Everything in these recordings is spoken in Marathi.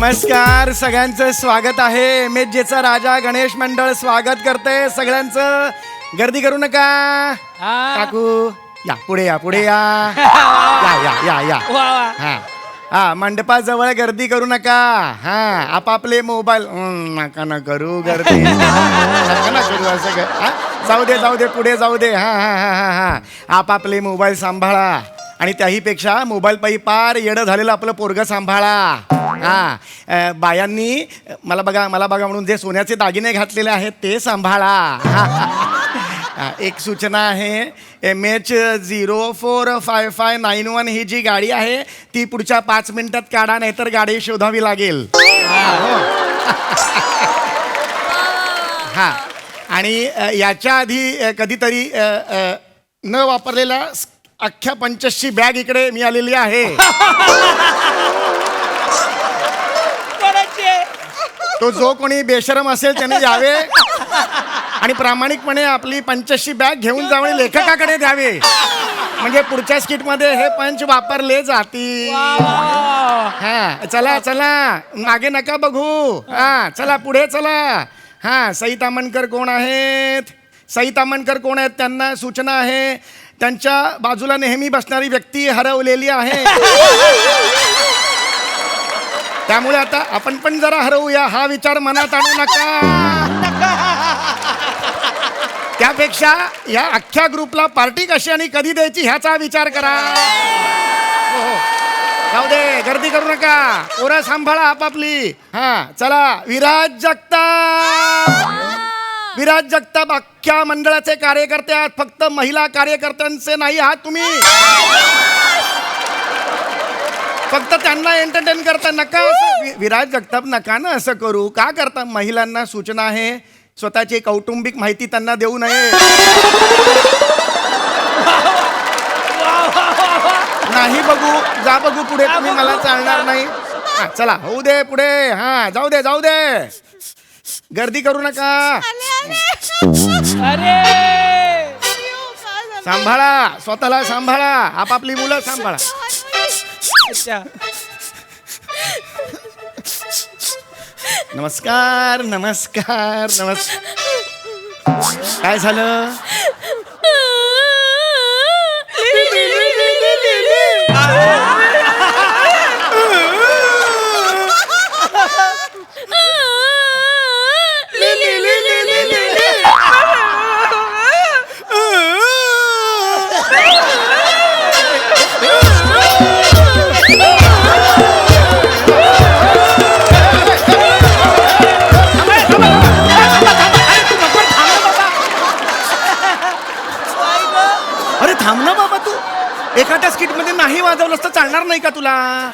नमस्कार, सगळ्यांचं स्वागत आहे. मेजेचा राजा गणेश मंडळ स्वागत करते सगळ्यांचं. गर्दी करू नका. काकू या, पुढे या, पुढे या. या या या या. हा हा, मंडपाजवळ गर्दी करू नका. हा, आपापले मोबाईल नका ना करू गर्दी. नका ना करू असं हा, जाऊ दे जाऊ दे, पुढे जाऊ दे. हा हा हा हा हा, आपापले मोबाईल सांभाळा. आणि त्याहीपेक्षा मोबाईल पायी पार येडं झालेलं आपलं पोरगं सांभाळा. हा, बायांनी मला बघा म्हणून जे सोन्याचे दागिने घातलेले आहेत ते सांभाळा. एक सूचना आहे, MH045591 ही जी गाडी आहे ती पुढच्या 5 मिनिटात काढा, नाहीतर गाडी शोधावी लागेल. हा, आणि याच्या आधी कधीतरी न वापरलेला अख्ख्या 85 बॅग इकडे मी आलेली आहे. तो जो कोणी बेशरम असेल त्याने यावे आणि प्रामाणिकपणे आपली 85 बॅग घेऊन जाऊन लेखकाकडे द्यावे, म्हणजे पुढच्या स्किटमध्ये हे पंच वापरले जातील. हा, चला चला, मागे नका बघू. हा, चला पुढे चला. हा, सई तामणकर कोण आहेत? सई तामणकर कोण आहेत? त्यांना सूचना आहे, त्यांच्या बाजूला नेहमी बसणारी व्यक्ती हरवलेली आहे. त्यामुळे आता आपण पण जरा हरवूया हा विचार मनात आणू नका. त्यापेक्षा या अख्ख्या ग्रुपला पार्टी कशी आणि कधी द्यायची ह्याचा विचार करा. जाऊ दे, गर्दी करू नका. पोरं सांभाळा आपापली. हा, चला. विराज जगताप अख्ख्या मंडळाचे कार्यकर्ते आहात. फक्त महिला कार्यकर्त्यांचे नाही आहात तुम्ही. फक्त त्यांना एंटरटेन करता नका. विराज जगताप, नका ना असं करू. का करता? महिलांना सूचना आहे, स्वतःची कौटुंबिक माहिती त्यांना देऊ नये. नाही बघू, जा बघू पुढे. तुम्ही मला चालणार नाही. हा, चला होऊ दे पुढे. हा, जाऊ दे जाऊ दे, गर्दी करू नका. सांभाळा, स्वतःला सांभाळा, आपापली मुलं सांभाळा. नमस्कार नमस्कार नमस्कार. काय झालं? थांब ना बाबा, तू एखाद्या स्किट मध्ये नाही वाजवलंस तर चालणार नाही का तुला?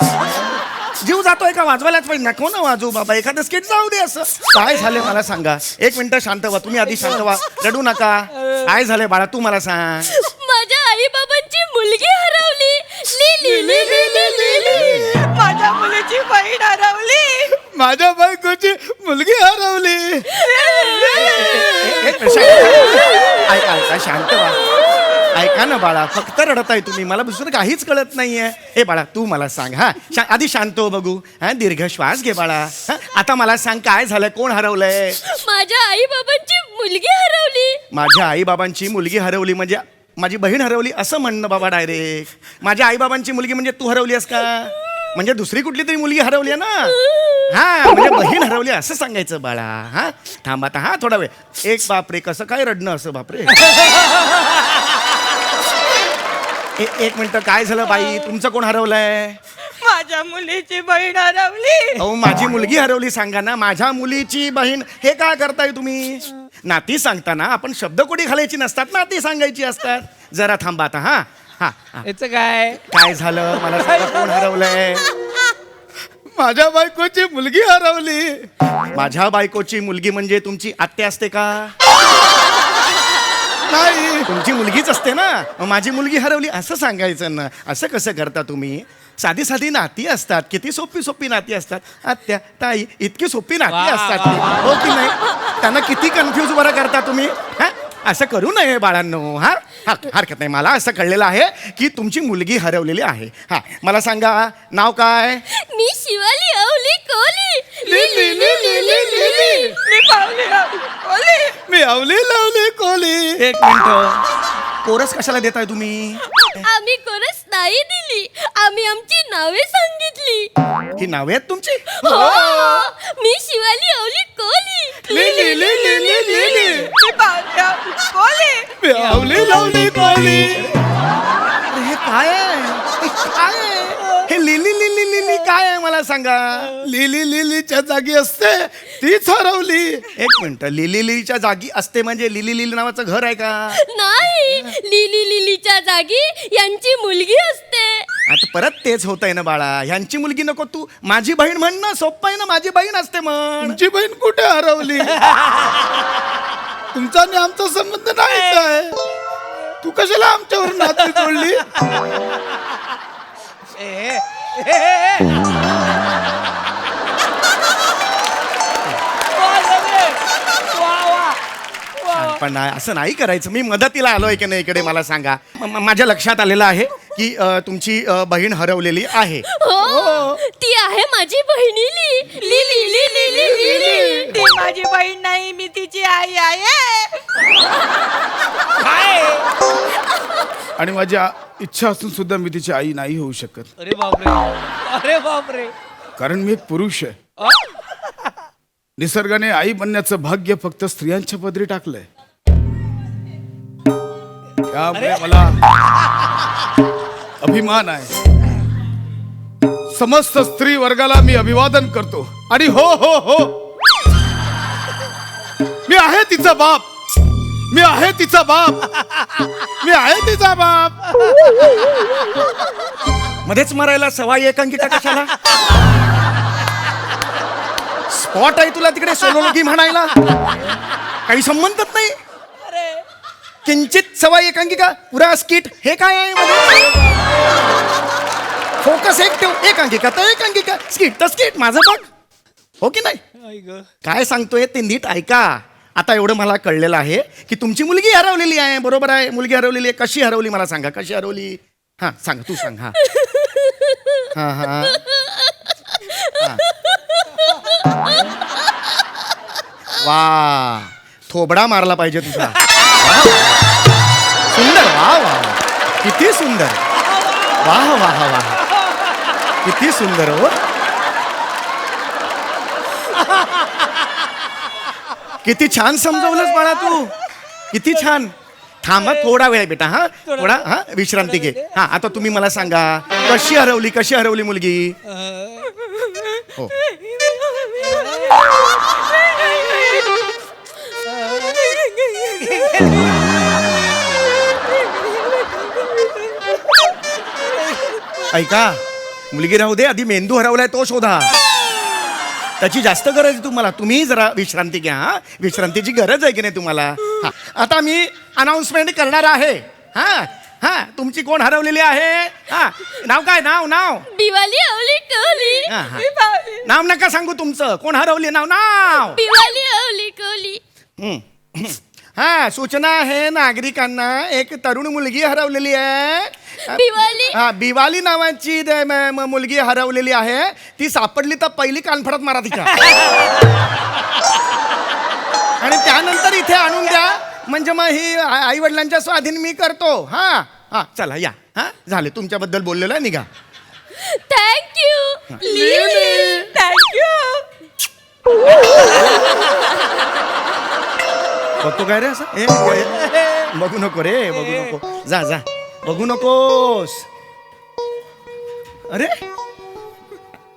जीव जातोय का? वाजवायलाच पाहिजे. नको ना वाजवू बाबा, एखादं स्किट जाऊ दे. असं काय झालंय मला सांगा. 1 मिनिट शांत व्हा. तुम्ही आधी शांत व्हा, रडू नका. काय झालंय बाळा, तू मला सांग. माझ्या आई बाबांची मुलगी हरवली. माझ्या मुलीची बहीण हरवली. माझ्या बायकोची मुलगी हरवली. ऐका, शांत व्हा. ऐका ना बाळा, फक्त रडताय तुम्ही, मला दुसरं काहीच कळत नाहीये. हे बाळा, तू मला सांग. हा, आधी शांत हो बघू. हा, दीर्घ श्वास घे बाळा. हा, आता मला सांग, काय झालंय? कोण हरवलंय? माझ्या आई बाबांची मुलगी हरवली. माझ्या आई बाबांची मुलगी हरवली म्हणजे माझी बहीण हरवली असं म्हणणं बाबा डायरेक्ट? माझ्या आई बाबांची मुलगी म्हणजे तू हरवलीस का? म्हणजे दुसरी कुठली तरी मुलगी हरवली आहे ना. हा, म्हणजे बहीण हरवली असं सांगायचं बाळा. हा, थांब आता. हा, थोडा वेळ. एक बापरे, कसं काय रडणं असं? बापरे. एक मिनिट, काय झालं बाई? तुमचं कोण हरवलंय? माझ्या मुलीची बहीण हरवली. अहो, माझी मुलगी हरवली सांगा ना. माझ्या मुलीची बहीण हे काय करताय तुम्ही? नाती सांगताना आपण शब्दकोडी घालायची नसतात, नाती सांगायची असतात. जरा थांबा आता. हा हा, याचं काय? काय झालं मला सांगा, कोण हरवलंय? माझ्या बायकोची मुलगी हरवली. माझ्या बायकोची मुलगी म्हणजे तुमची आत्या असते का? नाही, तुमची मुलगीच असते ना. माझी मुलगी हरवली असं सांगायचं ना. असं कसं करता तुम्ही? साधी साधी नाती असतात, किती सोपी सोपी नाती असतात. आत्या, ताई, इतकी सोपी नाती असतात ती. हो की नाही? त्यांना किती कन्फ्यूज बरं करता तुम्ही. हा, असं करू नये बाळांनो. हा हा हरकत नाही. मला असं कळलेलं आहे की तुमची मुलगी हरवलेली आहे. हा मला सांगा नाव काय? मी शिवाली अवली कोली. मी पावली कोली. मी अवली लावली कोली. एक मिनिट, कोरस कशाला देताय तुम्ही? आम्ही कोणच नाही दिली, आम्ही आमची नावे सांगितली. ही नावे आहेत तुमची? हो, मी शिवाली अवली कोली. मी पावली कोली. मी अवली लावली कोली. अरे हे काय आहे? हे काय आहे? हे लिली लिली लिली काय आहे मला सांगा? लिली लिलीच्या जागी असते तीच हरवली. एक मिनिट, लिली लिलीच्या जागी असते म्हणजे लिली लिली नावाचं घर आहे का? नाही, लिली लिलीच्या जागी यांची मुलगी असते. आता परत तेच होत आहे ना बाळा. ह्यांची मुलगी नको, तू माझी बहीण म्हण ना. सोप्प आहे ना, माझी बहीण असते म्हण. तुमची बहीण कुठे हरवली? तुमचा आणि आमचा संबंध नाहीच आहे. तू कशाला आमच्यावर नाती जोडली? पण असं नाही करायचं. मी मदतीला आलोय की नाही इकडे मला सांगा. माझ्या लक्षात आलेलं आहे की तुमची बहीण हरवलेली आहे. हो, ती आहे माझी बहिणीली. Lily Lily Lily Lily. ती माझी बहीण नाही, मी तिची आई आहे. आणि माझी इच्छा असून सुद्धा मी तिची आई नाही होऊ शकत. अरे बापरे, अरे बापरे. कारण मी एक पुरुष आहे. निसर्गाने आई बनण्याचं भाग्य फक्त स्त्रियांच्या पदरी टाकलंय. त्यामुळे मला अभिमान आहे. समस्त स्त्री वर्गाला मी अभिवादन करतो. आणि हो हो हो, मी आहे तिचा बाप. मी आहे तिचा बाप. मी आहे तिचा बाप. मध्येच मरायला सवाई एकांकिका कशाला? स्पॉट आहे तुला तिकडे सोलोगी म्हणायला? काही संबंधच नाही. किंचित सवाई एकांकिका, पुरा स्किट, हे काय आहे मध्ये? फोकस एक ठेव. एकांकिका तर एकांकिका, स्किट तर स्किट. माझं बघ, हो की नाही? काय सांगतोय ते नीट ऐका. आता एवढं मला कळलेलं आहे की तुमची मुलगी हरवलेली आहे. बरोबर आहे, मुलगी हरवलेली आहे. कशी हरवली मला सांगा, कशी हरवली? हा सांग, तू सांग. हा हा हा वा, थोबडा मारला पाहिजे तुझा. सुंदर, वा वा, किती सुंदर. वाह वाह वाह, किती सुंदर. हो, किती छान समजवलंस बाळा तू. किती छान. थांबा थोडा वेळ बेटा. हा थोडा, हा विश्रांती घे. हा आता तुम्ही मला सांगा, कशी हरवली, कशी हरवली मुलगी? हो, ऐका, मुलगी राहू दे, आधी मेंदू हरवलाय तो शोधा. त्याची जास्त गरज आहे तुम्हाला. तुम्ही जरा विश्रांती घ्या. हा, विश्रांतीची गरज आहे की नाही तुम्हाला? हा, आता मी अनाउन्समेंट करणार आहे. हा हा, तुमची कोण हरवलेली आहे? हा, नाव काय? नाव नाव दिवाली अवली कोली. हा, हा. नाव नका सांगू तुमचं. कोण हरवली? नाव नाव. दिवाली अवली कोली. हा, सूचना आहे नागरिकांना, एक तरुण मुलगी हरवलेली आहे. बिवाली. हा, बिवाली नावाची मुलगी हरवलेली आहे. ती सापडली तर पहिली कानफडत मारा तिच्या. आणि त्यानंतर इथे आणून द्या, म्हणजे मग ही आई वडिलांच्या स्वाधीन मी करतो. हा हा, चला या. हा, झाले, तुमच्याबद्दल बोललेलं आहे, निघा. Thank you lily. थँक्यू. बघतो काय रे असं? बघू नको रे, बघू नको. जा जा, बघू नकोस. अरे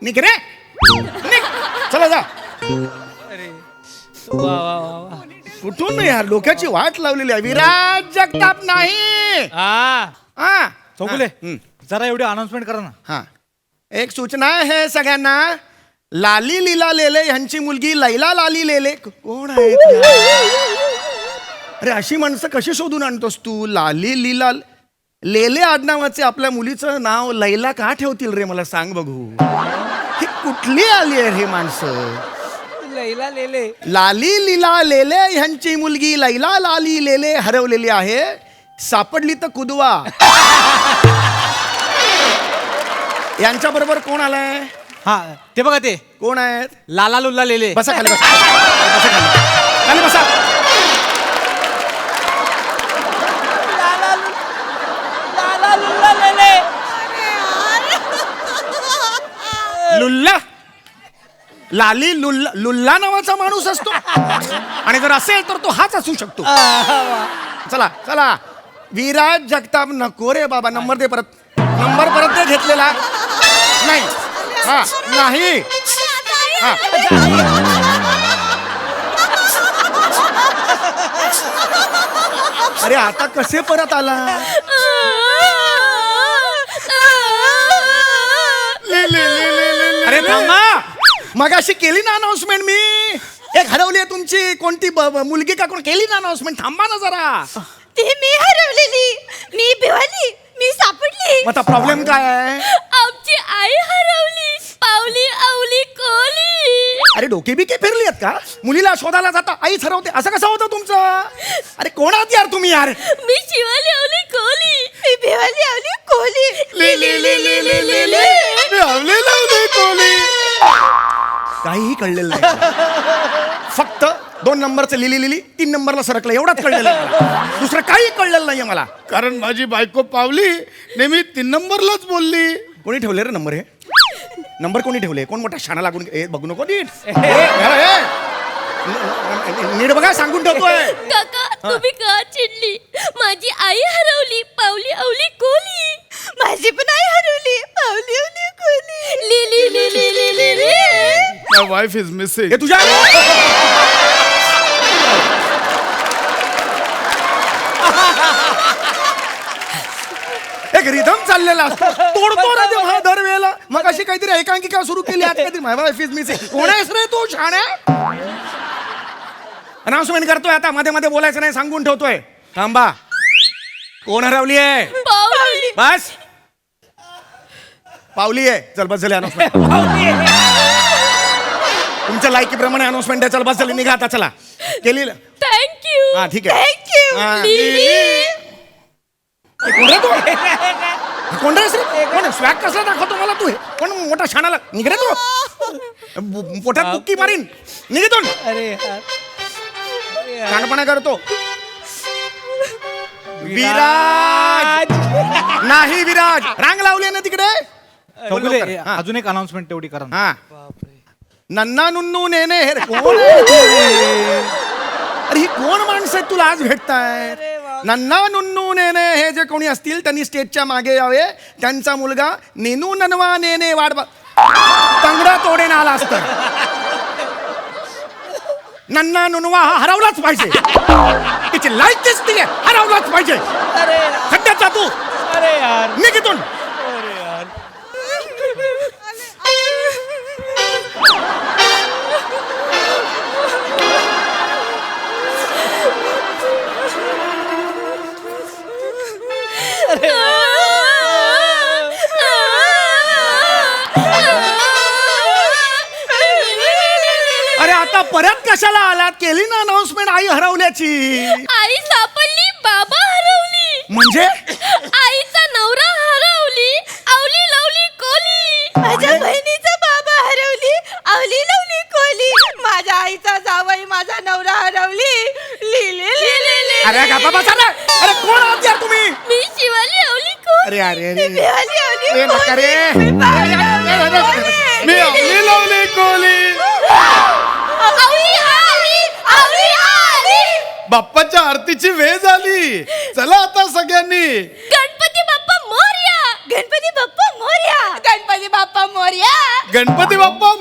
निघ रे, निघ. चला जा. वा वा वा वा. कुठून यार, डोक्याची वाट लावलेली आहे. विराज जगताप नाही. हा, हा चौगुले, हं. जरा एवढी अनाउन्समेंट करा ना. हा, एक सूचना आहे सगळ्यांना. लाली लीला लेले ह्यांची मुलगी लैला लाली लेले कोण आहे? अरे अशी माणसं कशी शोधून आणतोस तू? लाली लीला लेले आडनावाचे आपल्या मुलीचं नाव लैला का ठेवतील रे? मला सांग बघू. ही कुठली आली आहे हे माणसं? लैला लेले. लाली लीला लेले ह्यांची मुलगी लैला लाली लेले हरवलेली आहे. सापडली तर कुदवा. यांच्या बरोबर कोण आलाय? हा ते बघा ते कोण आहेत? लाला लुल्ला लेले. बसा खाली बसा. बसा खाली. खाली बसा. लाला लुल्ला लेले. लुल्ला लाली लुल्ला लुल्ला नावाचा माणूस असतो आणि जर असेल तर तो हाच असू शकतो. चला चला विराज जगताप नको रे बाबा. नंबर दे परत. नंबर परत दे घेतलेला नाही. हा नाही. हा. अरे आता कसे परत आला? अरे थांबा. मगाशी केली ना अनाउन्समेंट मी. एक हरवली आहे तुमची कोणती मुलगी का कोण केली ना अनाउन्समेंट. थांबा ना जरा. ती मी हरवलेली. मी भिवाली. मी सापडली. मग आता प्रॉब्लेम काय आहे? आमची आई हरवली. पावली आवली कोली. अरे डोके बिके फिरली आहेत का? मुलीला शोधायला जाता आईच हरवते असं कसं होतं तुमचं? अरे कोण आहात यार तुम्ही यार? मी शिवाली आवली कोली. मी भिवाली आवली कोली. काहीही कळलेलं नाही. फक्त 2 नंबरचं लिली लिली 3 नंबरला सरकलं एवढंच कळलेलं आहे मला. दुसरं काही कळलेलं नाहीये मला. कारण माझी बायको पावली नेहमी 3 नंबरलाच बोलली. कोणी ठेवले रे नंबर? हे नंबर कोणी ठेवले? कोण मोठा शाणा लागून बघू नको नीट. नीट बघा सांगून ठेवतोय. काका तुम्ही का चिडली? माझी आई हरवली. पावली आवली कोली. माझी पण आई हरवली. पावली आवली कोली. Lily Lily Lily Lily. My wife is missing. हे तुझ्या एक रिदम चाललेला असतो. तोडतो ना ते दरवेळेला. मग अशी काहीतरी एकांकिका सुरू केली. आज काहीतरी माय वाईफ इज मिसिंग. कोण आहेस रे तू शाण्या? अनाउन्समेंट करतोय आता. मध्ये मध्ये बोलायचं नाही सांगून ठेवतोय. थांबा. कोण हरवली आहे? पावली. बस पावली आहे. चल बस झाली अनाउन्समेंट. तुमच्या लायकीप्रमाणे अनाउन्समेंट आहे. चल बस झाली. निघा आता. चला केली. थँक्यू. हा ठीक आहे. हा. हे कोण रे तू? हे कोण रे? कोण स्वॅग कसला दाखवतो मला तू? हे कोण मोठा शाणाला? निघ रे तू. पोटात बुक्की मारीन. निघतून अरे यार. शाणपणा करतो. विराज नाही. विराज रांग लावली ना तिकडे. चौगुले, हा. अजून एक अनाउन्समेंट तेवढी करा ना. हा नन्ना नुन्नू नेने हे कोण आहे ते? अरे ही कोण माणसं आहेत तुला आज भेटतायत? नन्ना नुन्नू नेने हे जे कोणी असतील त्यांनी स्टेजच्या मागे यावे. त्यांचा मुलगा नेनू ननवा नेने वाट तंगडा तोडेन आला असत. नन्ना नुनवा हा हरवलाच पाहिजे. तिची लायकीच ती आहे. हरवलाच पाहिजे. खड्ड्यात जा तू. अरे यार. निघितून. अरे यार. अरे आता परत कशाला आलात? केली ना अनाउन्समेंट आई हरवल्याची. आई सापडली. बाबा हरवली. म्हणजे आईचा नवरा हरवली. आवली लवली कोली. माझ्या बहिणीचा बाबा हरवली. आवली लवली कोली. माझ्या आईचा जावई माझा नवरा हरवली. Lily lily. अरे गप्पा बसा ना. अरे कोण आहात यार तुम्ही? मी शिवाली आवली कोली. अरे अरे अरे भिवाली आवली ए, नका रे. मी आवली लावली कोली. आवली आली. आवली आली. बाप्पाच्या आरतीची वेळ झाली. चला आता सगळ्यांनी. गणपती बाप्पा मोरया. गणपती बाप्पा मोरया. गणपती बाप्पा मोरया. गणपती बाप्पा